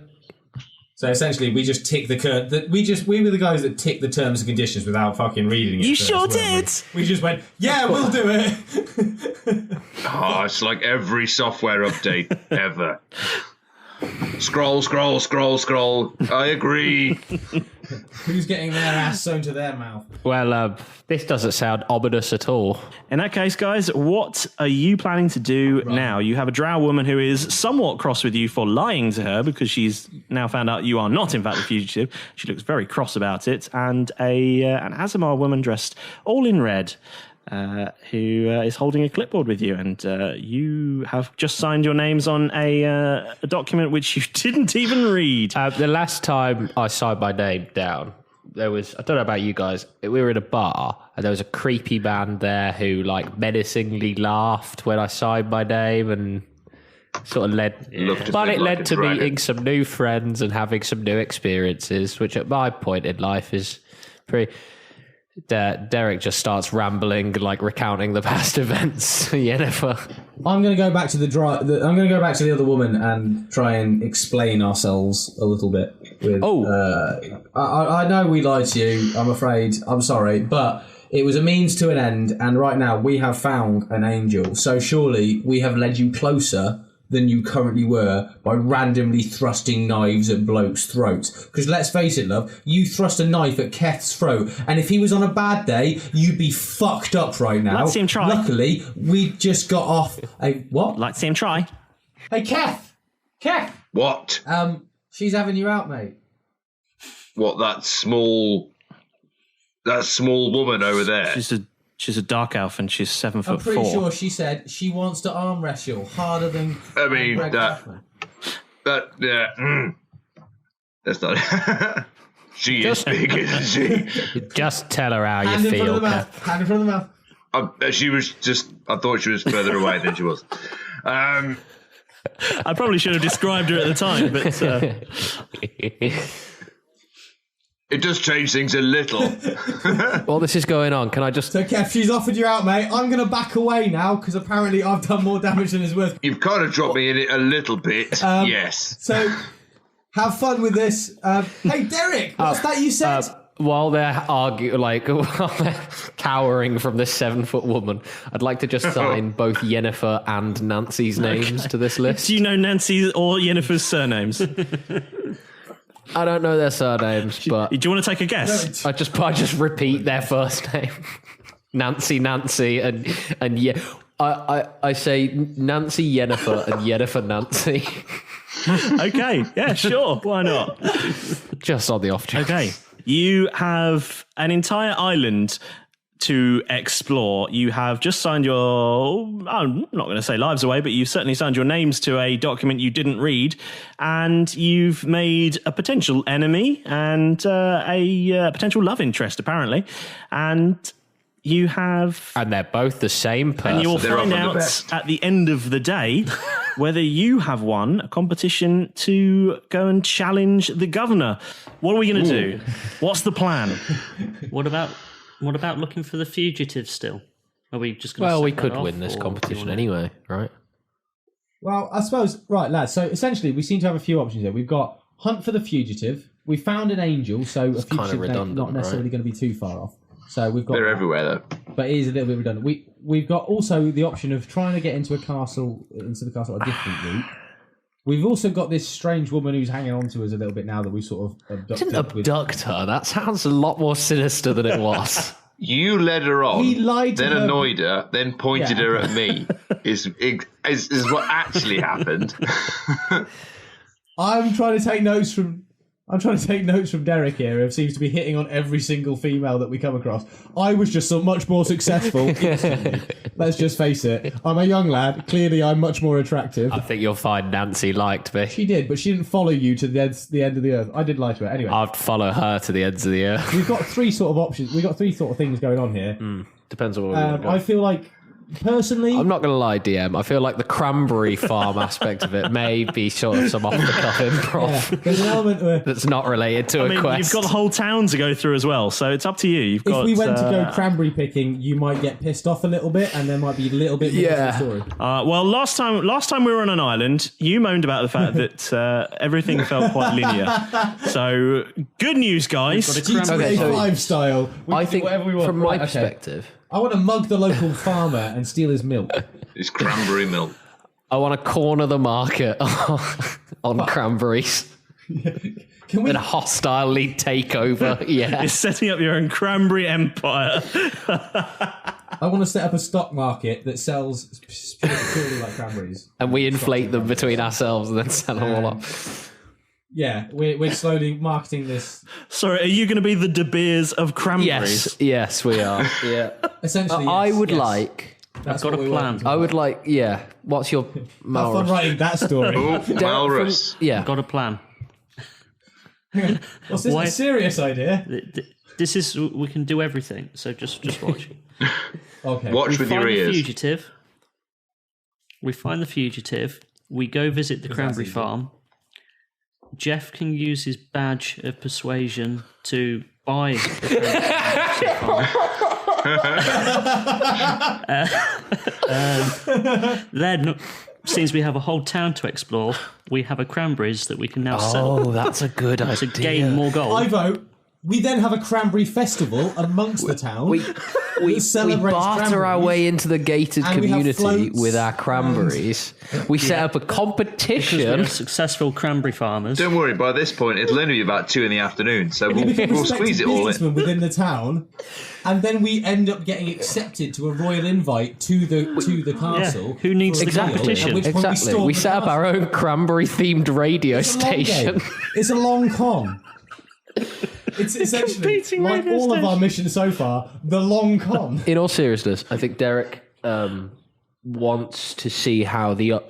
So essentially, we just tick we were the guys that tick the terms and conditions without fucking reading it. You first, sure weren't did. We just went, yeah, we'll do it. Oh, it's like every software update ever. Scroll. I agree. Who's getting their ass sewn to their mouth? Well, this doesn't sound ominous at all. In that case, guys, what are you planning to do now? You have a drow woman who is somewhat cross with you for lying to her because she's now found out you are not, in fact, the fugitive. She looks very cross about it. And an Aasimar woman dressed all in red who is holding a clipboard with you. And you have just signed your names on a document which you didn't even read. The last time I signed my name down, there was, I don't know about you guys, we were in a bar and there was a creepy man there who like menacingly laughed when I signed my name and sort of led to meeting some new friends and having some new experiences, which at my point in life is Derek just starts rambling, like recounting the past events. Yennefer. I'm going to go back to I'm going to go back to the other woman and try and explain ourselves a little bit. I know we lied to you. I'm afraid. I'm sorry, but it was a means to an end, and right now we have found an angel. So surely we have led you closer than you currently were by randomly thrusting knives at blokes' throats. Because let's face it, love, you thrust a knife at Keth's throat, and if he was on a bad day, you'd be fucked up right now. Let's see him try. Luckily, we just got off a... What? Like to see him try. Hey, Keth! Keth! What? She's having you out, mate. What, that small woman over there? She's a dark elf and she's 7 foot I'm pretty 4. sure she said she wants to arm wrestle harder than... I mean, that's not... She is big, isn't she? Just tell her how you feel. Hand in front of the mouth. She was just... I thought she was further away than she was. I probably should have described her at the time, but... It does change things a little. While this is going on, can I just... So, Kev, she's offered you out, mate. I'm going to back away now, because apparently I've done more damage than is worth. You've kind of dropped me in it a little bit, yes. So, have fun with this. Hey, Derek, what's that you said? While they're while they're cowering from this 7 foot woman, I'd like to just sign both Yennefer and Nancy's names to this list. Do you know Nancy's or Yennefer's surnames? I don't know their surnames, but do you want to take a guess? I just repeat their first name, Nancy, and yeah, I say Nancy Yennefer and Yennefer Nancy. Okay, yeah, sure, why not? Just on the off chance. Okay, you have an entire island to explore. You have just signed I'm not going to say lives away, but you've certainly signed your names to a document you didn't read, and you've made a potential enemy and a potential love interest, apparently, and you have... And they're both the same person. And you'll find out at the end of the day whether you have won a competition to go and challenge the governor. What are we going to do? What's the plan? What about looking for the fugitive still? Are we just going to... Well, we could win this competition anyway, right? Well, I suppose... Right, lads, so essentially we seem to have a few options here. We've got hunt for the fugitive. We found an angel, so a fugitive not necessarily going to be too far off. So we've got... They're everywhere, though. But it is a little bit redundant. We've got also the option of trying to get into the castle a different route. We've also got this strange woman who's hanging on to us a little bit now that we sort of abducted. Didn't abduct her. That sounds a lot more sinister than it was. You led her on, he lied to then her. Annoyed her, then pointed her at me. Is what actually happened. I'm trying to take notes from Derek here, who seems to be hitting on every single female that we come across. I was just so much more successful. Let's just face it. I'm a young lad. Clearly, I'm much more attractive. I think you'll find Nancy liked me. She did, but she didn't follow you to the end of the earth. I did lie to her. Anyway, I'd follow her to the ends of the earth. we've got three sort of options. We've got three sort of things going on here. Depends on what we want to go. I feel like, personally... I'm not going to lie, DM. I feel like the Cranberry farm aspect of it may be sort of some off-the-cuff improv. Yeah, there's an element where... That's not related to a quest. You've got the whole town to go through as well, so it's up to you. If we went to go cranberry picking, you might get pissed off a little bit, and there might be a little bit more to the story. Well, last time we were on an island, you moaned about the fact that everything felt quite linear. So, good news, guys. GTA 5 style. We I can do think, whatever we want. from my Right, okay. perspective... I want to mug the local farmer and steal his milk. It's cranberry milk. I want to corner the market on cranberries. Can we? And hostilely take over. Yeah. You're setting up your own cranberry empire. I want to set up a stock market that sells purely like cranberries. And we inflate them between ourselves and then sell them all off. Yeah, we're slowly marketing this. Sorry, are you going to be the De Beers of cranberries? Yes, we are. Yeah. Essentially, I would yes. like... That's I've got what a we plan. want. I would like... Yeah. What's your... Have fun Malrus? writing that story. Malrus. Yeah. Got a plan. What's this? A serious idea? This is... We can do everything, so just watch. Okay. Watch We with find your the ears. fugitive. We find the fugitive. We go visit the cranberry easy. farm. Jeff can use his badge of persuasion to buy then, since we have a whole town to explore, we have a cranberries that we can now sell. Oh, that's a good idea. To gain more gold. I vote. We then have a cranberry festival amongst the town. We barter our way into the gated And we have community floats with our cranberries. We set up a Because we competition. are successful cranberry farmers. Don't worry, by this point, it'll only be about 2 PM, so We become we'll respected squeeze it all in. businessmen within the town, and then we end up getting accepted to a royal invite to the castle. who needs for a the meal, competition? at which point Exactly. storm We the set up our castle. own cranberry-themed radio It's a long station. game. It's a long con. It's essentially competing like radio all of our station. missions so far. The long con. In all seriousness, I think Derek wants to see how the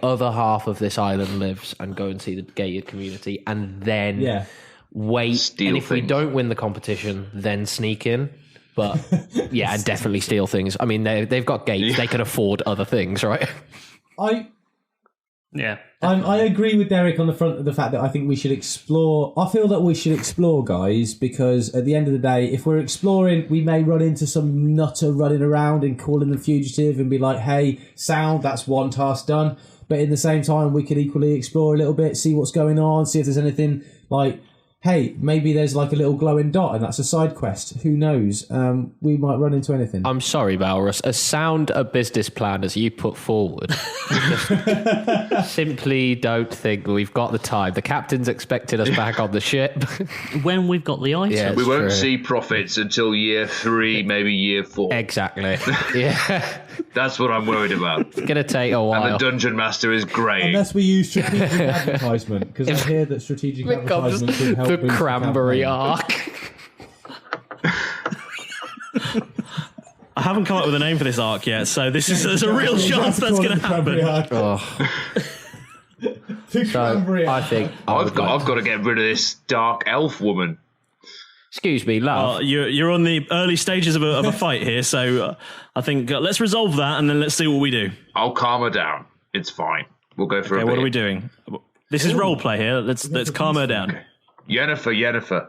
other half of this island lives and go and see the gated community, and then wait. Steal and if we things. don't win the competition, then sneak in. But yeah, and definitely steal things. I mean, they've got gates; they can afford other things, right? I agree with Derek on the front of the fact that I think we should explore. I feel that we should explore, guys, because at the end of the day, if we're exploring, we may run into some nutter running around and calling them fugitive and be like, hey, sound, that's one task done. But in the same time, we could equally explore a little bit, see what's going on, see if there's anything like, hey, maybe there's like a little glowing dot and that's a side quest. Who knows? We might run into anything. I'm sorry, Malrus. As sound a business plan as you put forward, simply don't think we've got the time. The captain's expected us back on the ship. When we've got the items. Yeah. We won't True. see profits until year 3, maybe year 4. Exactly. Yeah. That's what I'm worried about. It's going to take a And while. the dungeon master is grey. Unless we use strategic advertisement, because I hear that strategic advertisement could help the boost cranberry campaign. arc. I haven't come up with a name for this arc yet, so there's a real chance that's going to happen. The cranberry I arc. think I've got to get rid of this dark elf woman. Excuse me, love. You're on the early stages of a fight here, so I think let's resolve that and then let's see what we do. I'll calm her down. It's fine. We'll go for Okay, a what bit. are we doing? This is role play here. Let's calm her down. Okay. Yennefer.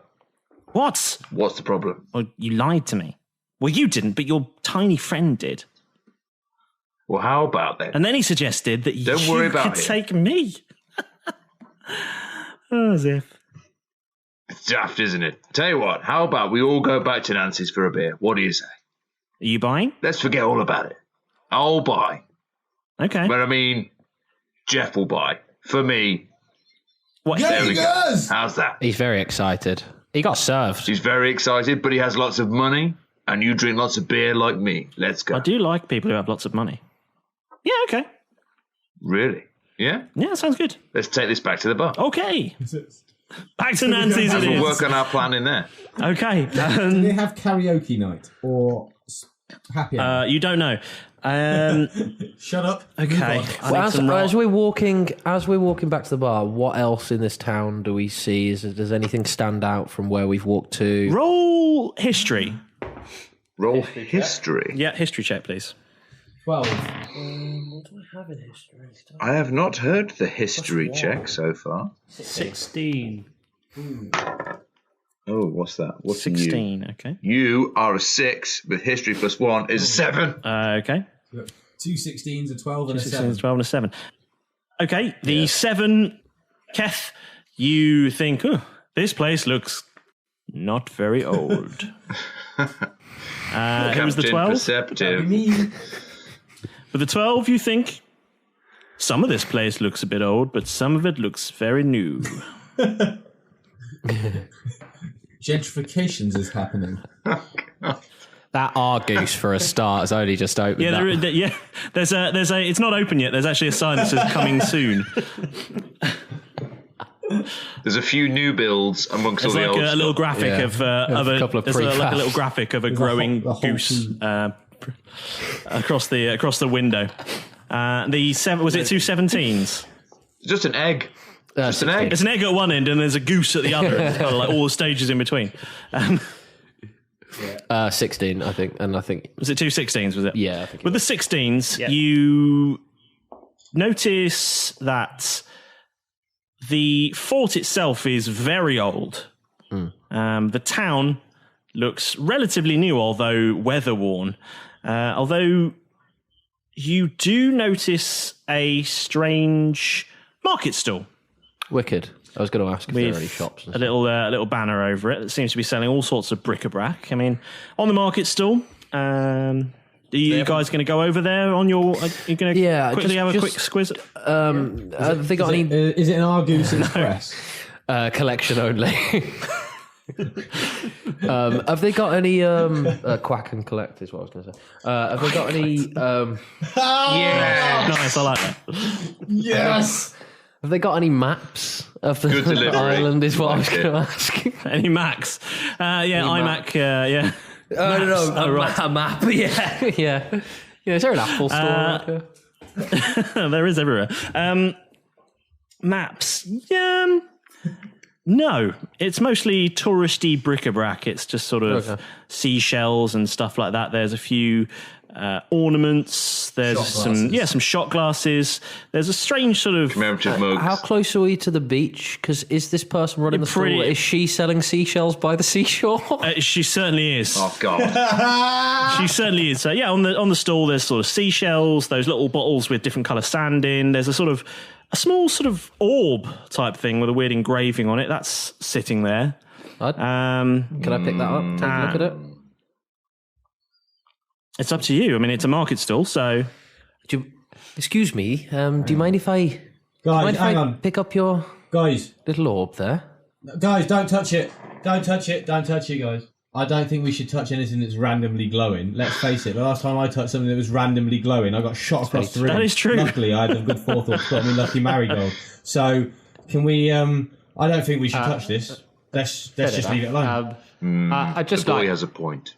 What? What's the problem? Well, you lied to me. Well, you didn't, but your tiny friend did. Well, how about then? And then he suggested that Don't you worry about could it. take me. Oh, as if. It's daft, isn't it? Tell you what, how about we all go back to Nancy's for a beer? What do you say? Are you buying? Let's forget all about it. I'll buy. Okay. But I mean, Jeff will buy. For me. What? There we go. Yes! How's that? He's very excited. He got served. He's very excited, but he has lots of money, and you drink lots of beer like me. Let's go. I do like people who have lots of money. Yeah, okay. Really? Yeah? Yeah, sounds good. Let's take this back to the bar. Okay. Back to Nancy's it And we'll is. work on our plan in there. Okay. Do they have karaoke night or happy hour? You don't know. Shut up. Okay. Move on. I Well, need some as we're walking back to the bar, what else in this town do we see? Does anything stand out from where we've walked to? roll history. Roll history. Yeah, history check, please. 12. I have not heard the history check so far. 16. Oh, what's that? What's a 16, okay. You are a 6, with history plus 1 is 7. Okay. 2 16s, a 12, and a 16, 7. 12, and a 7. Okay, the 7, Keth, you think, oh, this place looks not very old. It was the 12? Perceptive. With the 12, you think, some of this place looks a bit old, but some of it looks very new. Gentrifications is happening. That Argoose for a start has only just opened. Yeah, there's a. It's not open yet. There's actually a sign that says "coming soon." There's a few new builds amongst There's all the like old a little stuff. graphic of a couple of there's like a prefabs. little graphic of a growing the whole goose team. across the window. The 7 was it 2 17s? Just an egg. Just an egg. It's an egg at one end and there's a goose at the other. It's kind of like all the stages in between. 16, I think, and I think Was it 2 16s? Was it? yeah. I think With the 16s, you notice that The fort itself is very old. The town looks relatively new, although weather-worn. Although you do notice a strange market stall. Wicked. I was going to ask if there are any shops. A little banner over it that seems to be selling all sorts of bric-a-brac. I mean, on the market stall, are you guys going to go over there on your... Are you going to quickly have a quick squiz? Have they got any... Is it an Argus Express? Collection only. Have they got any... Quack and collect is what I was going to say. Have they got any... Yeah! Nice, I like that. Yes! Have they got any maps of the island is what I was going to ask. Any Macs? iMac, yeah. A map, yeah. Yeah, is there an Apple store? There is everywhere. Maps, no. It's mostly touristy bric-a-brac. It's just sort of seashells and stuff like that. There's a few ornaments. There's some shot glasses. There's a strange sort of commemorative mugs. How close are we to the beach? Because is this person running the stall? Is she selling seashells by the seashore? She certainly is. Oh God, she certainly is. So on the stall, there's sort of seashells. Those little bottles with different colour sand in. There's a small sort of orb type thing with a weird engraving on it. That's sitting there. Can I pick that up? Take a look at it. It's up to you. I mean, it's a market stall, so... Excuse me, do you mind if I... Guys, hang on. Pick up your... Guys. Little orb there? Guys, don't touch it. Don't touch it. Don't touch it, guys. I don't think we should touch anything that's randomly glowing. Let's face it, the last time I touched something that was randomly glowing, I got shot across the room. That is true. Luckily, I had a good forethought to put me lucky marigold. So, can we... I don't think we should touch this. Let's just leave it alone. I just the boy has a point.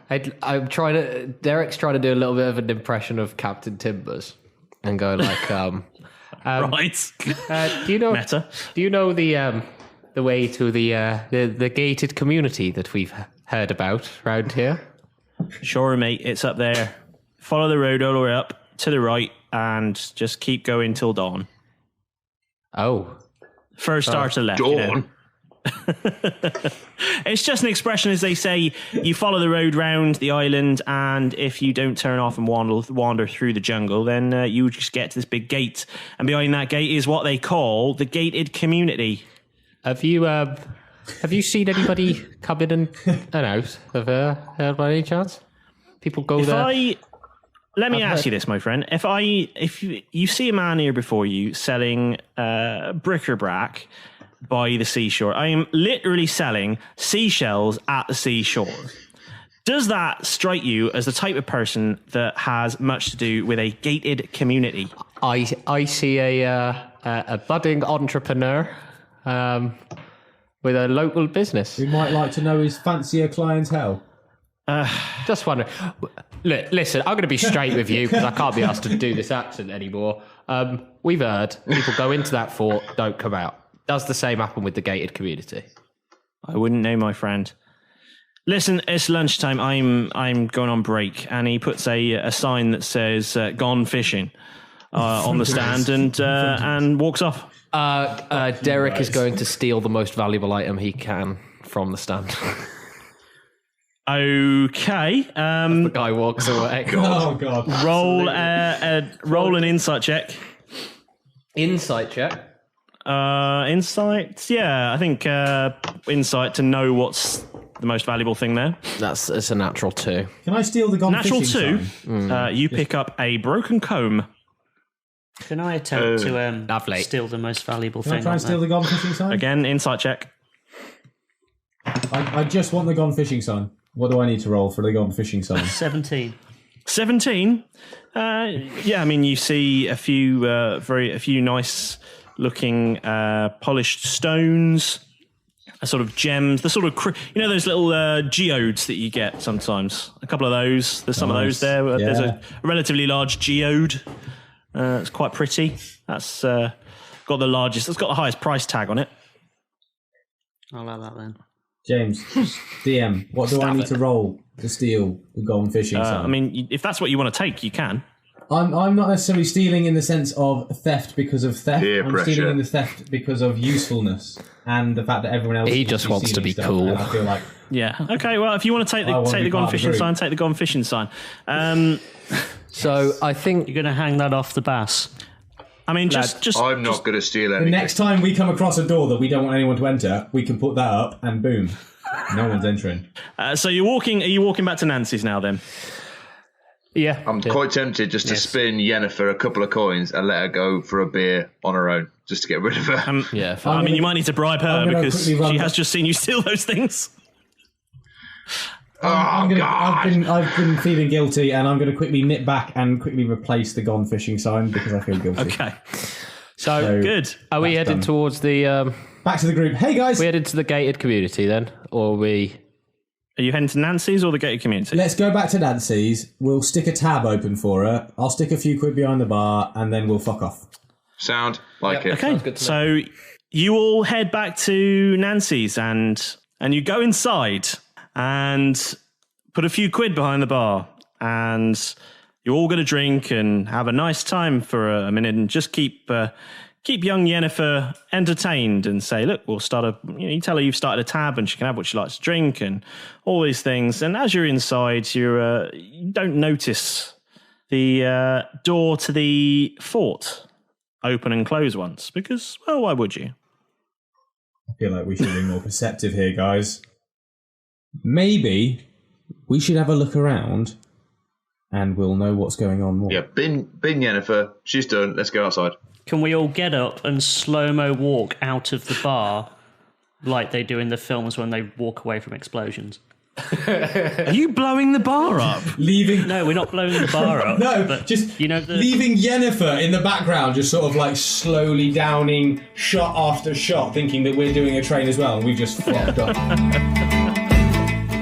I'm trying to... Derek's trying to do a little bit of an impression of Captain Timbers and go like... right. Do you know... Meta. Do you know the way to the gated community that we've heard about around here? Sure, mate. It's up there. Follow the road all the way up to the right and just keep going till dawn. Oh. First start to left. Dawn? You know? It's just an expression, as they say. You follow the road round the island, and if you don't turn off and wander through the jungle, then you just get to this big gate, and behind that gate is what they call the gated community. Have you seen anybody come in and out of here by any chance? People go there. Let me ask you this, my friend. If you see a man here before you selling bric-a-brac by the seashore, I am literally selling seashells at the seashore. Does that strike you as the type of person that has much to do with a gated community? I see a budding entrepreneur with a local business. We might like to know his fancier clientele. Just wondering. Look, listen, I'm going to be straight with you because I can't be asked to do this accent anymore. We've heard people go into that fort, don't come out. Does the same happen with the gated community? I wouldn't know, my friend. Listen, it's lunchtime. I'm going on break, and he puts a sign that says "Gone fishing" on the stand, and walks off. Derek is going to steal the most valuable item he can from the stand. Okay. The guy walks away. Oh God! Roll an insight check. Insight check. Insight. Yeah, I think insight to know what's the most valuable thing there. It's a natural 2. Can I steal the gone natural fishing 2? Sign? You pick up a broken comb. Can I attempt to steal the most valuable Can thing? I try and steal the gone fishing sign? Again, insight check. I just want the gone fishing sign. What do I need to roll for the gone fishing sign? 17. 17. Yeah, I mean, you see a few nice looking polished stones, a sort of gems, the sort of those little geodes that you get sometimes. A couple of those. There's some of those there. Yeah. There's a relatively large geode. It's quite pretty. That's got the largest. It's got the highest price tag on it. I'll have that then. James, DM, what do I need to roll to steal the gone fishing sign? I mean, if that's what you want to take, you can. I'm not necessarily stealing in the sense of theft because of theft. Peer I'm pressure. stealing in the theft because of usefulness and the fact that everyone else. He just wants to be cool. And I feel like Yeah. Okay. Well, if you want to take the gone fishing sign, take the gone fishing sign. So I think You're going to hang that off the bass. I mean, just. I'm not going to steal the anything. next time we come across a door that we don't want anyone to enter, we can put that up and boom, no one's entering. So you're walking. Are you walking back to Nancy's now? Then. yeah. I'm quite tempted just to spin Yennefer a couple of coins and let her go for a beer on her own, just to get rid of her. Yeah. I mean, you might need to bribe her I'm gonna because quickly run she back- has just seen you steal those things. I've been feeling guilty, and I'm going to quickly nip back and quickly replace the gone fishing sign because I feel guilty. Okay. So Good. are we That's headed done. towards the? Back to the group. Hey guys, We headed to the gated community then, or are we? Are you heading to Nancy's or the gated community? let's go back to Nancy's. We'll stick a tab open for her. I'll stick a few quid behind the bar, and then we'll fuck off. Sound like it. Okay. So you all head back to Nancy's and you go inside and put a few quid behind the bar, and you're all going to drink and have a nice time for a minute, and just keep young Yennefer entertained and say, look, we'll start you tell her you've started a tab and she can have what she likes to drink and all these things. And as you're inside, you don't notice the door to the fort open and close once because, well, why would you? I feel like we should be more perceptive here, guys. Maybe we should have a look around, and we'll know what's going on more. Yeah, bin Yennefer. She's done. Let's go outside. Can we all get up and slow-mo walk out of the bar like they do in the films when they walk away from explosions? Are you blowing the bar up? Leaving. No, we're not blowing the bar up. No, but, just you know, leaving Yennefer in the background, just sort of like slowly downing shot after shot, thinking that we're doing a train as well, and we've just flopped off.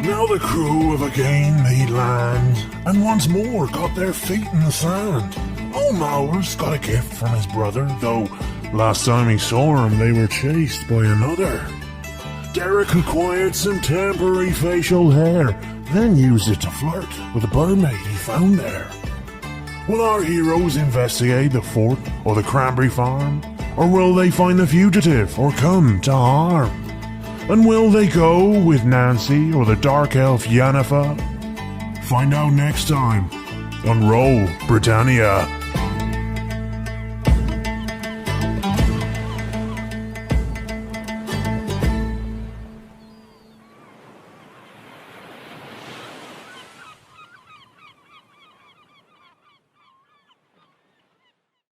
Now the crew have again made land, and once more got their feet in the sand. Old Malrus got a gift from his brother, though last time he saw him they were chased by another. Derek acquired some temporary facial hair, then used it to flirt with a barmaid he found there. Will our heroes investigate the fort or the Cranberry farm? Or will they find the fugitive or come to harm? And will they go with Nancy or the dark elf Yennefer? Find out next time on Roll Britannia.